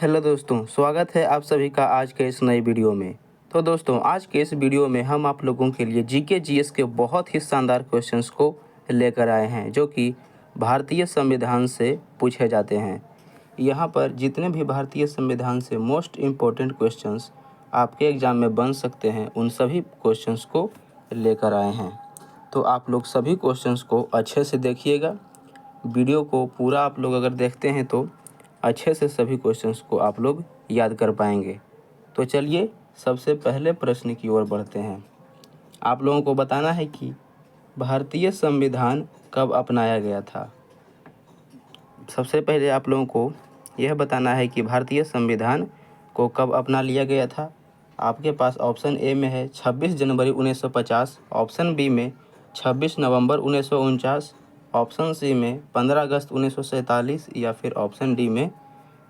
Hello दोस्तों, स्वागत है आप सभी का आज के इस नई वीडियो में। तो दोस्तों, आज के इस वीडियो में हम आप लोगों के लिए जीके जीएस के बहुत ही शानदार क्वेश्चंस को लेकर आए हैं जो कि भारतीय संविधान से पूछे जाते हैं। यहाँ पर जितने भी भारतीय संविधान से मोस्ट इम्पोर्टेंट क्वेश्चंस आपके एग्ज़ाम में बन सकते हैं, उन सभी क्वेश्चंस को लेकर आए हैं। तो आप लोग सभी क्वेश्चंस को अच्छे से देखिएगा। वीडियो को पूरा आप लोग अगर देखते हैं तो अच्छे से सभी क्वेश्चंस को आप लोग याद कर पाएंगे। तो चलिए सबसे पहले प्रश्न की ओर बढ़ते हैं। आप लोगों को बताना है कि भारतीय संविधान कब अपनाया गया था। सबसे पहले आप लोगों को यह बताना है कि भारतीय संविधान को कब अपना लिया गया था। आपके पास ऑप्शन ए में है 26 जनवरी 1950, ऑप्शन बी में 26 नवंबर 1949, ऑप्शन सी में 15 अगस्त 1947 या फिर ऑप्शन डी में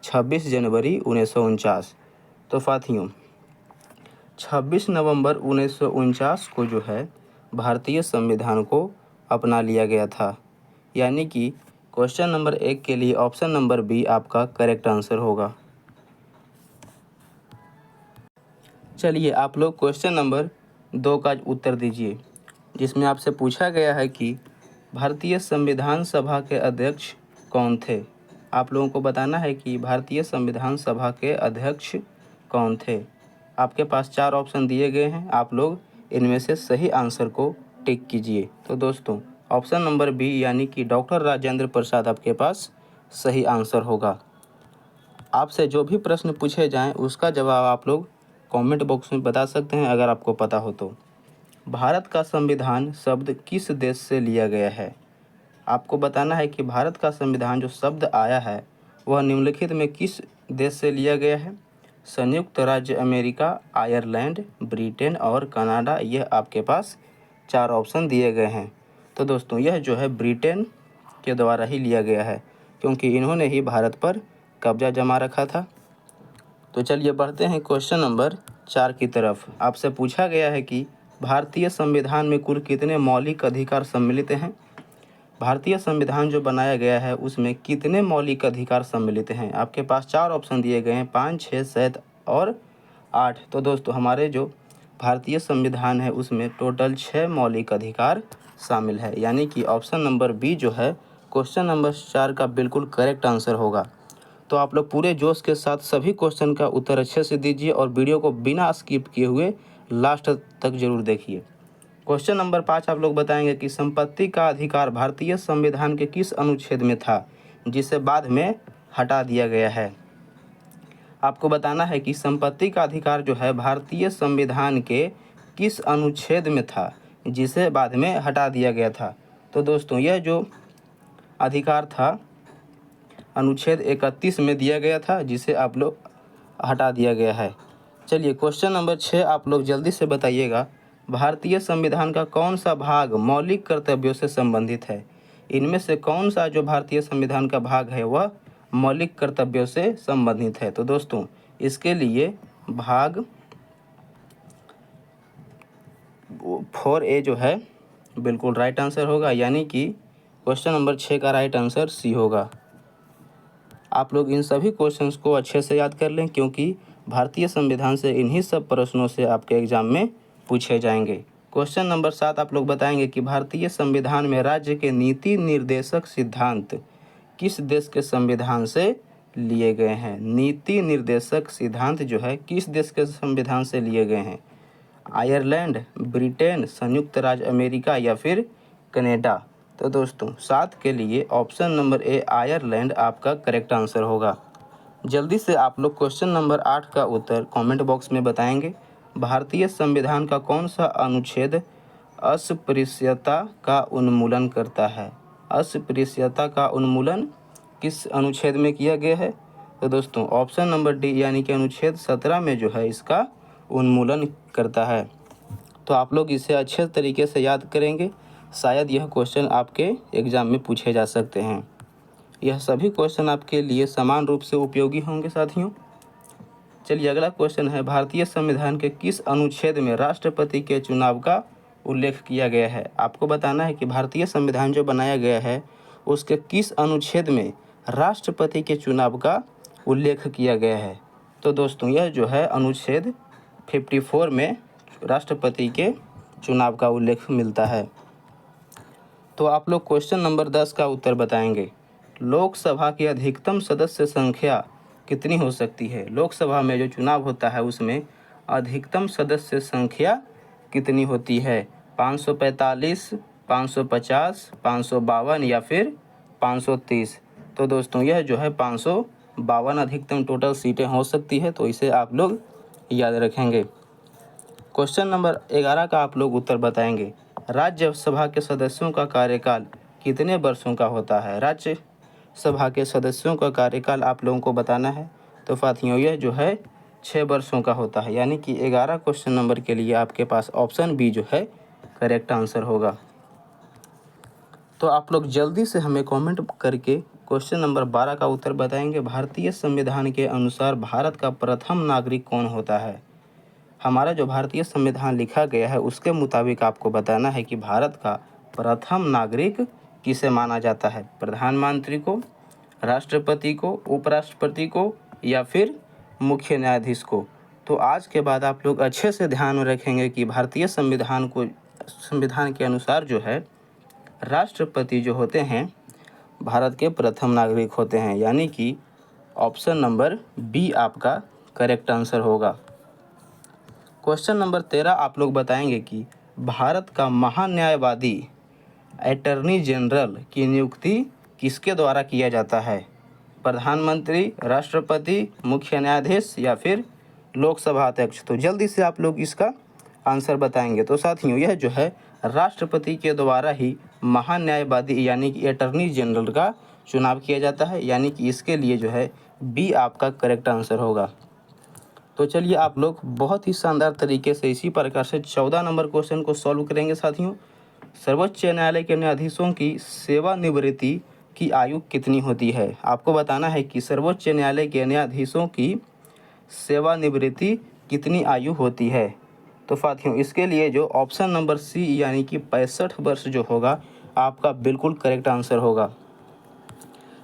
26 जनवरी 1949। तो साथियों, 26 नवंबर 1949 को जो है भारतीय संविधान को अपना लिया गया था, यानी कि क्वेश्चन नंबर 1 के लिए ऑप्शन नंबर बी आपका करेक्ट आंसर होगा। चलिए आप लोग क्वेश्चन नंबर 2 का उत्तर दीजिए, जिसमें आपसे पूछा गया है कि भारतीय संविधान सभा के अध्यक्ष कौन थे। आप लोगों को बताना है कि भारतीय संविधान सभा के अध्यक्ष कौन थे। आपके पास 4 ऑप्शन दिए गए हैं, आप लोग इनमें से सही आंसर को टिक कीजिए। तो दोस्तों, ऑप्शन नंबर बी यानी कि डॉक्टर राजेंद्र प्रसाद आपके पास सही आंसर होगा। आपसे जो भी प्रश्न पूछे जाएं उसका जवाब आप लोग कमेंट बॉक्स में बता सकते हैं अगर आपको पता हो तो। भारत का संविधान शब्द किस देश से लिया गया है। आपको बताना है कि भारत का संविधान जो शब्द आया है वह निम्नलिखित में किस देश से लिया गया है। संयुक्त राज्य अमेरिका, आयरलैंड, ब्रिटेन और कनाडा। यह आपके पास 4 ऑप्शन दिए गए हैं। तो दोस्तों, यह जो है ब्रिटेन के द्वारा ही लिया गया है, क्योंकि इन्होंने ही भारत पर कब्जा जमा रखा था। तो चलिए बढ़ते हैं क्वेश्चन नंबर 4 की तरफ। आपसे पूछा गया है कि भारतीय संविधान में कुल कितने मौलिक अधिकार सम्मिलित हैं। भारतीय संविधान जो बनाया गया है उसमें कितने मौलिक अधिकार सम्मिलित हैं। आपके पास 4 ऑप्शन दिए गए हैं, 5, 6, 7 और 8। तो दोस्तों, हमारे जो भारतीय संविधान है उसमें टोटल 6 मौलिक अधिकार शामिल है, यानी कि ऑप्शन नंबर बी जो है क्वेश्चन नंबर 4 का बिल्कुल करेक्ट आंसर होगा। तो आप लोग पूरे जोश के साथ सभी क्वेश्चन का उत्तर अच्छे से दीजिए और वीडियो को बिना स्किप किए हुए लास्ट तक जरूर देखिए। क्वेश्चन नंबर 5 आप लोग बताएंगे कि संपत्ति का अधिकार भारतीय संविधान के किस अनुच्छेद में था जिसे बाद में हटा दिया गया है। आपको बताना है कि संपत्ति का अधिकार जो है भारतीय संविधान के किस अनुच्छेद में था जिसे बाद में हटा दिया गया था। तो दोस्तों, यह जो अधिकार था अनुच्छेद 31 में दिया गया था, जिसे आप लोग हटा दिया गया है। चलिए क्वेश्चन नंबर 6 आप लोग जल्दी से बताइएगा, भारतीय संविधान का कौन सा भाग मौलिक कर्तव्यों से संबंधित है। इनमें से कौन सा जो भारतीय संविधान का भाग है वह मौलिक कर्तव्यों से संबंधित है। तो दोस्तों, इसके लिए भाग 4A जो है बिल्कुल राइट आंसर होगा, यानी कि क्वेश्चन नंबर 6 का राइट आंसर सी होगा। आप लोग इन सभी क्वेश्चंस को अच्छे से याद कर लें, क्योंकि भारतीय संविधान से इन्हीं सब प्रश्नों से आपके एग्जाम में पूछे जाएंगे। क्वेश्चन नंबर 7 आप लोग बताएंगे कि भारतीय संविधान में राज्य के नीति निर्देशक सिद्धांत किस देश के संविधान से लिए गए हैं। नीति निर्देशक सिद्धांत जो है किस देश के संविधान से लिए गए हैं। आयरलैंड, ब्रिटेन, संयुक्त राज्य अमेरिका या फिर कनाडा। तो दोस्तों, 7 के लिए ऑप्शन नंबर ए आयरलैंड आपका करेक्ट आंसर होगा। जल्दी से आप लोग क्वेश्चन नंबर 8 का उत्तर कमेंट बॉक्स में बताएंगे। भारतीय संविधान का कौन सा अनुच्छेद अस्पृश्यता का उन्मूलन करता है। अस्पृश्यता का उन्मूलन किस अनुच्छेद में किया गया है। तो दोस्तों, ऑप्शन नंबर डी यानी कि अनुच्छेद 17 में जो है इसका उन्मूलन करता है। तो आप लोग इसे अच्छे तरीके से याद करेंगे, शायद यह क्वेश्चन आपके एग्ज़ाम में पूछे जा सकते हैं। यह सभी क्वेश्चन आपके लिए समान रूप से उपयोगी होंगे साथियों। चलिए अगला क्वेश्चन है, भारतीय संविधान के किस अनुच्छेद में राष्ट्रपति के चुनाव का उल्लेख किया गया है। आपको बताना है कि भारतीय संविधान जो बनाया गया है उसके किस अनुच्छेद में राष्ट्रपति के चुनाव का उल्लेख किया गया है। तो दोस्तों यह जो है अनुच्छेद 54 में राष्ट्रपति के चुनाव का उल्लेख मिलता है। तो आप लोग क्वेश्चन नंबर 10 का उत्तर बताएंगे। लोकसभा की अधिकतम सदस्य संख्या कितनी हो सकती है? लोकसभा में जो चुनाव होता है उसमें अधिकतम सदस्य संख्या कितनी होती है? 545, 550, 552 या फिर 530? तो दोस्तों यह जो है 552 अधिकतम टोटल सीटें हो सकती है, तो इसे आप लोग याद रखेंगे। क्वेश्चन नंबर 11 का आप लोग उत्तर बताएंगे। राज्यसभा के सदस्यों का कार्यकाल कितने वर्षों का होता है? राज्यसभा के सदस्यों का कार्यकाल आप लोगों को बताना है। तो साथियों यह जो है 6 वर्षों का होता है, यानी कि 11 क्वेश्चन नंबर के लिए आपके पास ऑप्शन बी जो है करेक्ट आंसर होगा। तो आप लोग जल्दी से हमें कमेंट करके क्वेश्चन नंबर 12 का उत्तर बताएंगे। भारतीय संविधान के अनुसार भारत का प्रथम नागरिक कौन होता है? हमारा जो भारतीय संविधान लिखा गया है उसके मुताबिक आपको बताना है कि भारत का प्रथम नागरिक किसे माना जाता है? प्रधानमंत्री को, राष्ट्रपति को, उपराष्ट्रपति को या फिर मुख्य न्यायाधीश को? तो आज के बाद आप लोग अच्छे से ध्यान में रखेंगे कि भारतीय संविधान के अनुसार जो है राष्ट्रपति जो होते हैं भारत के प्रथम नागरिक होते हैं, यानी कि ऑप्शन नंबर बी आपका करेक्ट आंसर होगा। क्वेश्चन नंबर 13 आप लोग बताएंगे कि भारत का महान्यायवादी अटॉर्नी जनरल की नियुक्ति किसके द्वारा किया जाता है? प्रधानमंत्री, राष्ट्रपति, मुख्य न्यायाधीश या फिर लोकसभा अध्यक्ष? तो जल्दी से आप लोग इसका आंसर बताएंगे। तो साथियों यह जो है राष्ट्रपति के द्वारा ही महान्यायवादी यानी कि अटॉर्नी जनरल का चुनाव किया जाता है, यानी कि इसके लिए जो है बी आपका करेक्ट आंसर होगा। तो चलिए आप लोग बहुत ही शानदार तरीके से इसी प्रकार से 14 नंबर क्वेश्चन को सॉल्व करेंगे। साथियों, सर्वोच्च न्यायालय के न्यायाधीशों की सेवानिवृत्ति की आयु कितनी होती है? आपको बताना है कि सर्वोच्च न्यायालय के न्यायाधीशों की सेवानिवृत्ति कितनी आयु होती है? तो साथियों इसके लिए जो ऑप्शन नंबर सी यानी कि 65 वर्ष जो होगा आपका बिल्कुल करेक्ट आंसर होगा।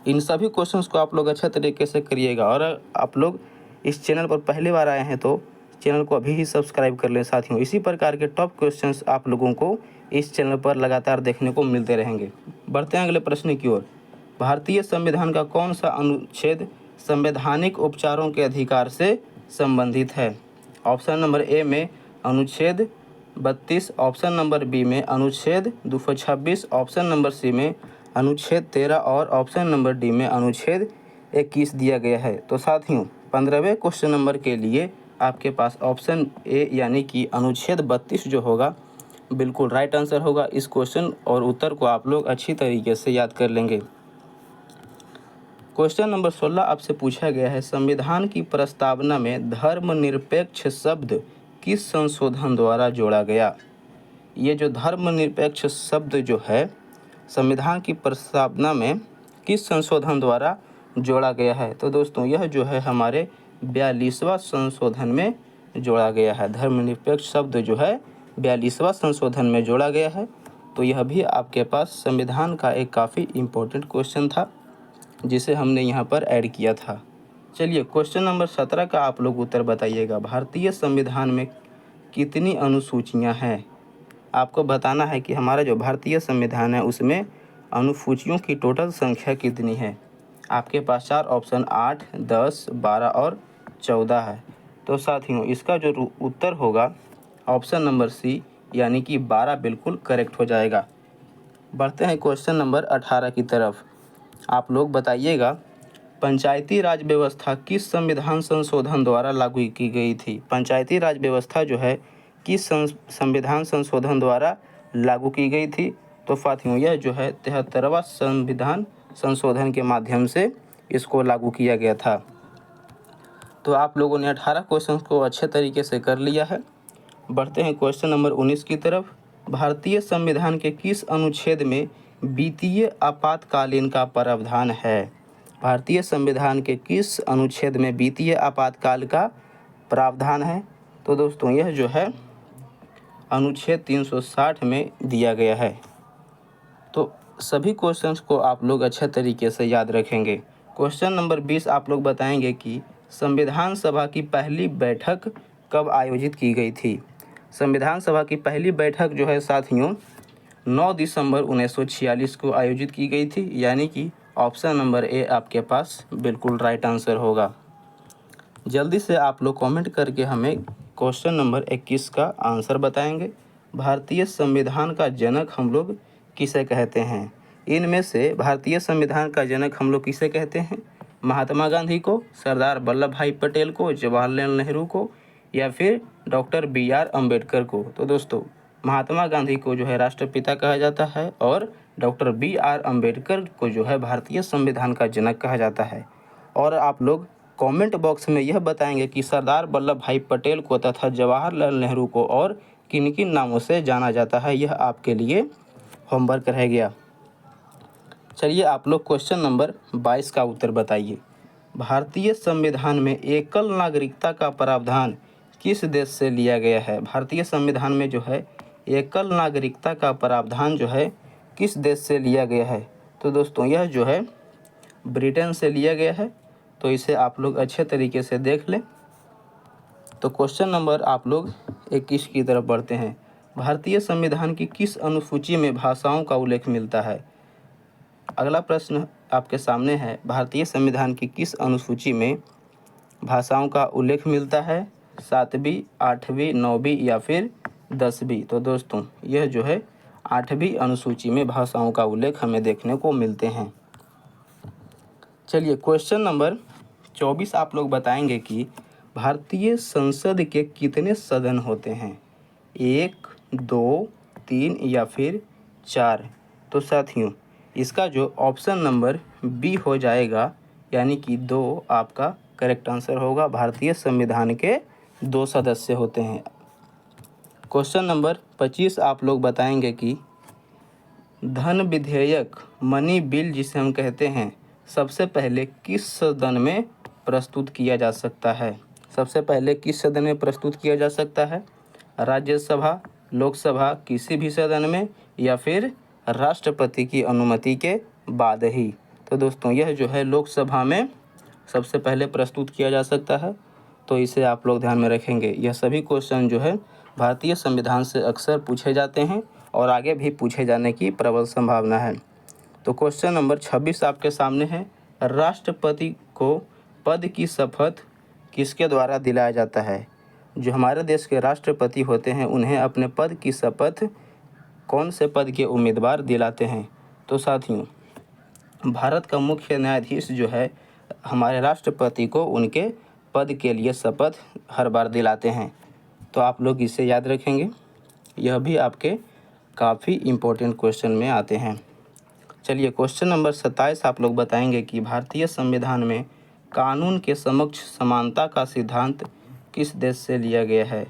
इन सभी क्वेश्चंस को आप लोग अच्छा तरीके से करिएगा, और आप लोग इस चैनल पर पहली बार आए हैं तो चैनल को अभी ही सब्सक्राइब कर लें। साथियों इसी प्रकार के टॉप क्वेश्चंस आप लोगों को इस चैनल पर लगातार देखने को मिलते रहेंगे। बढ़ते हैं अगले प्रश्न की ओर। भारतीय संविधान का कौन सा अनुच्छेद संवैधानिक उपचारों के अधिकार से संबंधित है? ऑप्शन नंबर ए में अनुच्छेद 32, ऑप्शन नंबर बी में अनुच्छेद 226, ऑप्शन नंबर सी में अनुच्छेद 13 और ऑप्शन नंबर डी में अनुच्छेद 21 दिया गया है। तो साथियों 15वें क्वेश्चन नंबर के लिए आपके पास ऑप्शन ए यानी कि अनुच्छेद 32 जो होगा बिल्कुल राइट आंसर होगा। इस क्वेश्चन और उत्तर को आप लोग अच्छी तरीके से याद कर लेंगे। क्वेश्चन नंबर 16 आपसे पूछा गया है, संविधान की प्रस्तावना में धर्मनिरपेक्ष शब्द किस संशोधन द्वारा जोड़ा गया? ये जो धर्मनिरपेक्ष शब्द जो है संविधान की प्रस्तावना में किस संशोधन द्वारा जोड़ा गया है? तो दोस्तों यह जो है हमारे 42वां संशोधन में जोड़ा गया है। धर्मनिरपेक्ष शब्द जो है 42वां संशोधन में जोड़ा गया है। तो यह भी आपके पास संविधान का एक काफ़ी इम्पोर्टेंट क्वेश्चन था जिसे हमने यहाँ पर ऐड किया था। चलिए क्वेश्चन नंबर 17 का आप लोग उत्तर बताइएगा। भारतीय संविधान में कितनी अनुसूचियाँ हैं? आपको बताना है कि हमारा जो भारतीय संविधान है उसमें अनुसूचियों की टोटल संख्या कितनी है? आपके पास 4 ऑप्शन 8, 10, 12 और 14 है। तो साथियों इसका जो उत्तर होगा ऑप्शन नंबर सी यानी कि 12 बिल्कुल करेक्ट हो जाएगा। बढ़ते हैं क्वेश्चन नंबर 18 की तरफ। आप लोग बताइएगा, पंचायती राज व्यवस्था किस संविधान संशोधन द्वारा लागू की गई थी? पंचायती राज व्यवस्था जो है किस संविधान संशोधन द्वारा लागू की गई थी? तो साथियों यह जो है 73वां संविधान संशोधन के माध्यम से इसको लागू किया गया था। तो आप लोगों ने 18 क्वेश्चन को अच्छे तरीके से कर लिया है। बढ़ते हैं क्वेश्चन नंबर 19 की तरफ। भारतीय संविधान के किस अनुच्छेद में वित्तीय आपातकालीन का प्रावधान है? भारतीय संविधान के किस अनुच्छेद में वित्तीय आपातकाल का प्रावधान है? तो दोस्तों यह जो है अनुच्छेद 360 में दिया गया है। तो सभी क्वेश्चंस को आप लोग अच्छे तरीके से याद रखेंगे। क्वेश्चन नंबर 20 आप लोग बताएंगे कि संविधान सभा की पहली बैठक कब आयोजित की गई थी। संविधान सभा की पहली बैठक जो है साथियों 9 दिसंबर 1946 को आयोजित की गई थी, यानी कि ऑप्शन नंबर ए आपके पास बिल्कुल राइट आंसर होगा। जल्दी से आप लोग कमेंट करके हमें क्वेश्चन नंबर 21 का आंसर बताएंगे। भारतीय संविधान का जनक हम लोग किसे कहते हैं? इनमें से भारतीय संविधान का जनक हम लोग किसे कहते हैं? महात्मा गांधी को, सरदार वल्लभ भाई पटेल को, जवाहरलाल नेहरू को, या फिर डॉक्टर बी.आर. अम्बेडकर को? तो दोस्तों महात्मा गांधी को जो है राष्ट्रपिता कहा जाता है और डॉक्टर बी.आर. अम्बेडकर को जो है भारतीय संविधान का जनक कहा जाता है। और आप लोग कमेंट बॉक्स में यह बताएंगे कि सरदार वल्लभ भाई पटेल को तथा जवाहरलाल नेहरू को और किन किन नामों से जाना जाता है। यह आपके लिए होमवर्क रह गया। चलिए आप लोग क्वेश्चन नंबर 22 का उत्तर बताइए। भारतीय संविधान में एकल नागरिकता का प्रावधान किस देश से लिया गया है? भारतीय संविधान में जो है एकल नागरिकता का प्रावधान जो है किस देश से लिया गया है? तो दोस्तों यह जो है ब्रिटेन से लिया गया है। तो इसे आप लोग अच्छे तरीके से देख लें। तो क्वेश्चन नंबर आप लोग 21 की तरफ बढ़ते हैं। भारतीय संविधान की किस अनुसूची में भाषाओं का उल्लेख मिलता है? अगला प्रश्न आपके सामने है, भारतीय संविधान की किस अनुसूची में भाषाओं का उल्लेख मिलता है? 7वीं, 8वीं, 9वीं या फिर 10वीं? तो दोस्तों यह जो है 8वीं अनुसूची में भाषाओं का उल्लेख हमें देखने को मिलते हैं। चलिए क्वेश्चन नंबर 24 आप लोग बताएंगे कि भारतीय संसद के कितने सदन होते हैं? 1, 2, 3 या फिर 4? तो साथियों इसका जो ऑप्शन नंबर बी हो जाएगा, यानी कि 2 आपका करेक्ट आंसर होगा। भारतीय संविधान के 2 सदस्य होते हैं। क्वेश्चन नंबर 25 आप लोग बताएंगे कि धन विधेयक मनी बिल जिसे हम कहते हैं सबसे पहले किस सदन में प्रस्तुत किया जा सकता है? सबसे पहले किस सदन में प्रस्तुत किया जा सकता है? राज्यसभा, लोकसभा, किसी भी सदन में, या फिर राष्ट्रपति की अनुमति के बाद ही? तो दोस्तों यह जो है लोकसभा में सबसे पहले प्रस्तुत किया जा सकता है। तो इसे आप लोग ध्यान में रखेंगे। यह सभी क्वेश्चन जो है भारतीय संविधान से अक्सर पूछे जाते हैं और आगे भी पूछे जाने की प्रबल संभावना है। तो क्वेश्चन नंबर 26 आपके सामने है, राष्ट्रपति को पद की शपथ किसके द्वारा दिलाया जाता है? जो हमारे देश के राष्ट्रपति होते हैं उन्हें अपने पद की शपथ कौन से पद के उम्मीदवार दिलाते हैं? तो साथियों भारत का मुख्य न्यायाधीश जो है हमारे राष्ट्रपति को उनके पद के लिए शपथ हर बार दिलाते हैं। तो आप लोग इसे याद रखेंगे। यह भी आपके काफ़ी इम्पोर्टेंट क्वेश्चन में आते हैं। चलिए क्वेश्चन नंबर 27 आप लोग बताएंगे कि भारतीय संविधान में कानून के समक्ष समानता का सिद्धांत किस देश से लिया गया है?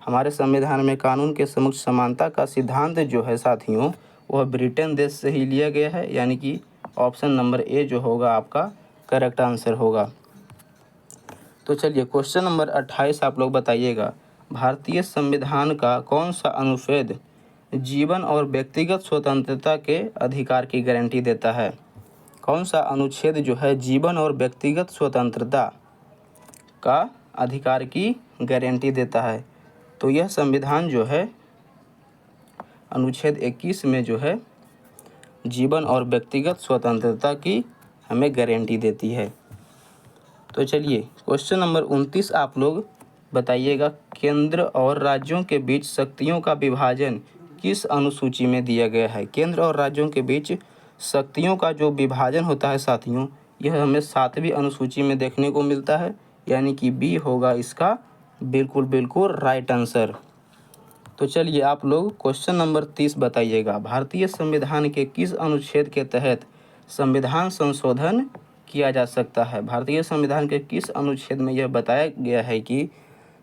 हमारे संविधान में कानून के समक्ष समानता का सिद्धांत जो है साथियों वह ब्रिटेन देश से ही लिया गया है, यानी कि ऑप्शन नंबर ए जो होगा आपका करेक्ट आंसर होगा। तो चलिए क्वेश्चन नंबर 28 आप लोग बताइएगा, भारतीय संविधान का कौन सा अनुच्छेद जीवन और व्यक्तिगत स्वतंत्रता के अधिकार की गारंटी देता है? कौन सा अनुच्छेद जो है जीवन और व्यक्तिगत स्वतंत्रता का अधिकार की गारंटी देता है? तो यह संविधान जो है अनुच्छेद 21 में जो है जीवन और व्यक्तिगत स्वतंत्रता की हमें गारंटी देती है। तो चलिए क्वेश्चन नंबर 29 आप लोग बताइएगा, केंद्र और राज्यों के बीच शक्तियों का विभाजन किस अनुसूची में दिया गया है? केंद्र और राज्यों के बीच शक्तियों का जो विभाजन होता है साथियों यह हमें 7वीं अनुसूची में देखने को मिलता है, यानी कि बी होगा इसका बिल्कुल राइट आंसर। तो चलिए आप लोग क्वेश्चन नंबर 30 बताइएगा, भारतीय संविधान के किस अनुच्छेद के तहत संविधान संशोधन किया जा सकता है? भारतीय संविधान के किस अनुच्छेद में यह बताया गया है कि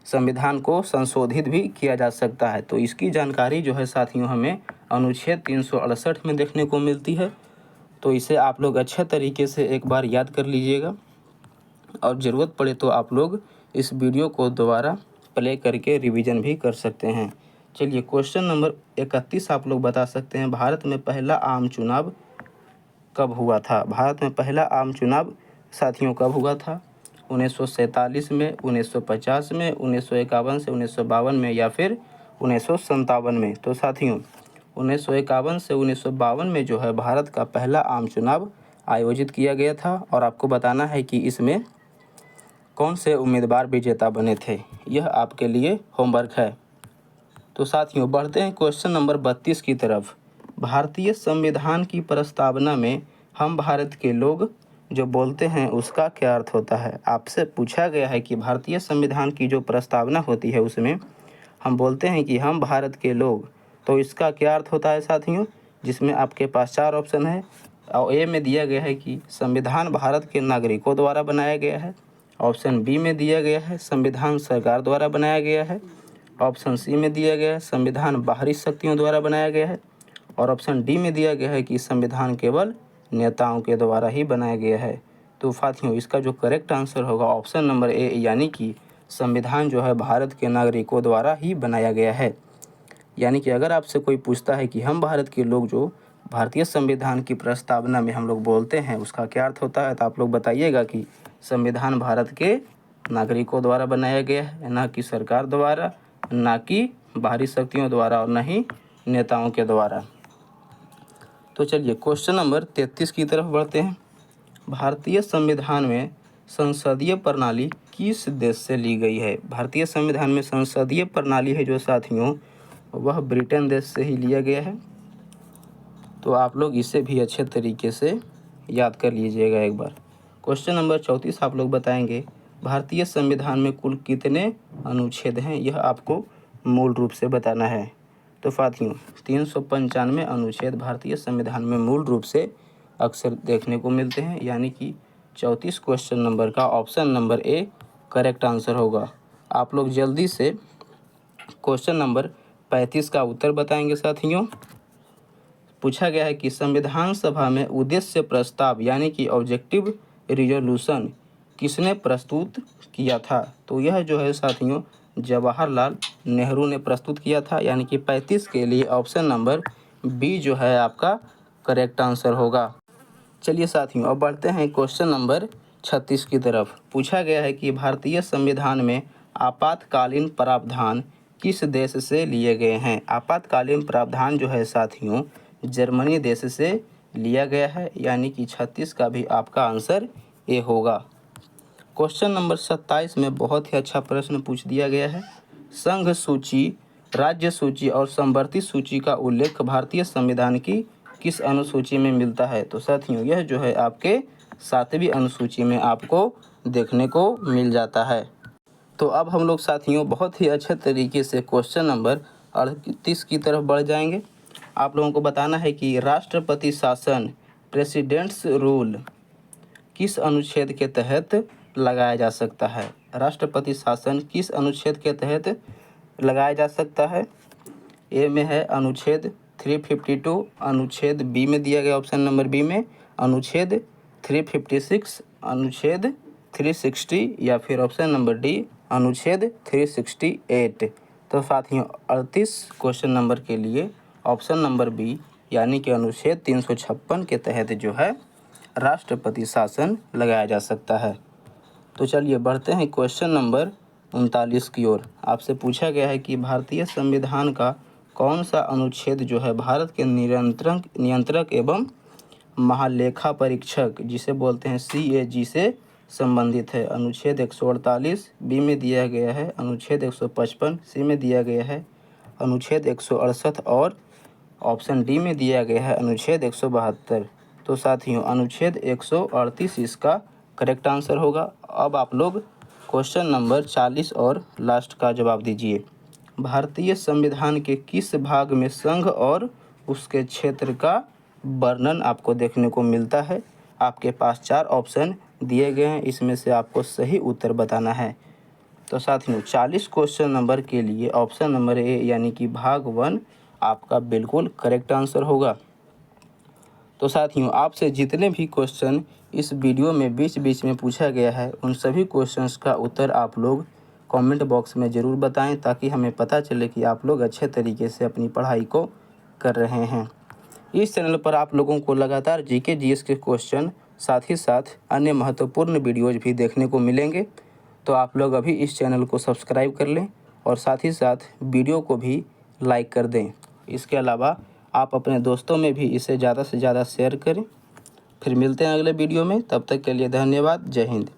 संविधान को संशोधित भी किया जा सकता है? तो इसकी जानकारी जो है साथियों हमें अनुच्छेद 368 में देखने को मिलती है। तो इसे आप लोग अच्छे तरीके से एक बार याद कर लीजिएगा और ज़रूरत पड़े तो आप लोग इस वीडियो को दोबारा प्ले करके रिवीजन भी कर सकते हैं। चलिए क्वेश्चन नंबर 31 आप लोग बता सकते हैं, भारत में पहला आम चुनाव कब हुआ था? भारत में पहला आम चुनाव साथियों कब हुआ था? 1947 में, 1950 में, 1951 से 1952 में या फिर 1957 में? तो साथियों 1951 से 1952 में जो है भारत का पहला आम चुनाव आयोजित किया गया था और आपको बताना है कि इसमें कौन से उम्मीदवार विजेता बने थे। यह आपके लिए होमवर्क है। तो साथियों बढ़ते हैं क्वेश्चन नंबर 32 की तरफ। भारतीय संविधान की प्रस्तावना में हम भारत के लोग जो बोलते हैं उसका क्या अर्थ होता है? आपसे पूछा गया है कि भारतीय संविधान की जो प्रस्तावना होती है उसमें हम बोलते हैं कि हम भारत के लोग, तो इसका क्या अर्थ होता है साथियों? जिसमें आपके पास 4 ऑप्शन है और ए में दिया गया है कि संविधान भारत के नागरिकों द्वारा बनाया गया है। ऑप्शन बी में दिया गया है संविधान सरकार द्वारा बनाया गया है। ऑप्शन सी में दिया गया है संविधान बाहरी शक्तियों द्वारा बनाया गया है और ऑप्शन डी में दिया गया है कि संविधान केवल नेताओं के द्वारा ही बनाया गया है। तो साथियों इसका जो करेक्ट आंसर होगा ऑप्शन नंबर ए, यानी कि संविधान जो है भारत के नागरिकों द्वारा ही बनाया गया है। यानी कि अगर आपसे कोई पूछता है कि हम भारत के लोग जो भारतीय संविधान की प्रस्तावना में हम लोग बोलते हैं उसका क्या अर्थ होता है, तो आप लोग बताइएगा कि संविधान भारत के नागरिकों द्वारा बनाया गया है, ना कि सरकार द्वारा, ना कि बाहरी शक्तियों द्वारा और न ही नेताओं के द्वारा। तो चलिए क्वेश्चन नंबर 33 की तरफ बढ़ते हैं। भारतीय संविधान में संसदीय प्रणाली किस देश से ली गई है? भारतीय संविधान में संसदीय प्रणाली है जो साथियों वह ब्रिटेन देश से ही लिया गया है। तो आप लोग इसे भी अच्छे तरीके से याद कर लीजिएगा एक बार। क्वेश्चन नंबर 34 आप लोग बताएंगे भारतीय संविधान में कुल कितने अनुच्छेद हैं? यह आपको मूल रूप से बताना है। तो साथियों 395 अनुच्छेद भारतीय संविधान में मूल रूप से अक्सर देखने को मिलते हैं, यानी कि 34 क्वेश्चन नंबर का option number A correct answer होगा। आप लोग जल्दी से क्वेश्चन नंबर 35 का उत्तर बताएंगे साथियों। पूछा गया है कि संविधान सभा में उद्देश्य प्रस्ताव यानी कि ऑब्जेक्टिव रिजोल्यूशन किसने प्रस्तुत किया था? तो यह जो है साथियों जवाहरलाल नेहरू ने प्रस्तुत किया था, यानी कि 35 के लिए ऑप्शन नंबर बी जो है आपका करेक्ट आंसर होगा। चलिए साथियों अब बढ़ते हैं क्वेश्चन नंबर 36 की तरफ। पूछा गया है कि भारतीय संविधान में आपातकालीन प्रावधान किस देश से लिए गए हैं? आपातकालीन प्रावधान जो है साथियों जर्मनी देश से लिया गया है, यानी कि 36 का भी आपका आंसर ए होगा। क्वेश्चन नंबर 27 में बहुत ही अच्छा प्रश्न पूछ दिया गया है। संघ सूची, राज्य सूची और समवर्ती सूची का उल्लेख भारतीय संविधान की किस अनुसूची में मिलता है? तो साथियों यह जो है आपके 7वीं अनुसूची में आपको देखने को मिल जाता है। तो अब हम लोग साथियों बहुत ही अच्छे तरीके से क्वेश्चन नंबर 38 की तरफ बढ़ जाएंगे। आप लोगों को बताना है कि राष्ट्रपति शासन प्रेसिडेंट्स रूल किस अनुच्छेद के तहत लगाया जा सकता है? राष्ट्रपति शासन किस अनुच्छेद के तहत लगाया जा सकता है? ए में है अनुच्छेद 352, अनुच्छेद बी में दिया गया ऑप्शन नंबर बी में अनुच्छेद 356, अनुच्छेद 360 या फिर ऑप्शन नंबर डी अनुच्छेद 368। तो साथियों 38 क्वेश्चन नंबर के लिए ऑप्शन नंबर बी यानी कि अनुच्छेद 356 के तहत जो है राष्ट्रपति शासन लगाया जा सकता है। तो चलिए बढ़ते हैं क्वेश्चन नंबर 39 की ओर। आपसे पूछा गया है कि भारतीय संविधान का कौन सा अनुच्छेद जो है भारत के नियंत्रक एवं महालेखा परीक्षक जिसे बोलते हैं CAG से संबंधित है? अनुच्छेद 148 बी में दिया गया है, अनुच्छेद 155 सी में दिया गया है, अनुच्छेद 168 और ऑप्शन डी में दिया गया है अनुच्छेद 172। तो साथियों अनुच्छेद 138 इसका करेक्ट आंसर होगा। अब आप लोग क्वेश्चन नंबर 40 और लास्ट का जवाब दीजिए। भारतीय संविधान के किस भाग में संघ और उसके क्षेत्र का वर्णन आपको देखने को मिलता है? आपके पास 4 ऑप्शन दिए गए हैं, इसमें से आपको सही उत्तर बताना है। तो साथियों 40 क्वेश्चन नंबर के लिए ऑप्शन नंबर ए यानी कि भाग 1 आपका बिल्कुल करेक्ट आंसर होगा। तो साथियों आपसे जितने भी क्वेश्चन इस वीडियो में बीच बीच में पूछा गया है उन सभी क्वेश्चंस का उत्तर आप लोग कमेंट बॉक्स में ज़रूर बताएं, ताकि हमें पता चले कि आप लोग अच्छे तरीके से अपनी पढ़ाई को कर रहे हैं। इस चैनल पर आप लोगों को लगातार GK GS के क्वेश्चन साथ ही साथ अन्य महत्वपूर्ण वीडियोज़ भी देखने को मिलेंगे। तो आप लोग अभी इस चैनल को सब्सक्राइब कर लें और साथ ही साथ वीडियो को भी लाइक कर दें। इसके अलावा आप अपने दोस्तों में भी इसे ज़्यादा से ज़्यादा शेयर करें। फिर मिलते हैं अगले वीडियो में, तब तक के लिए धन्यवाद। जय हिंद।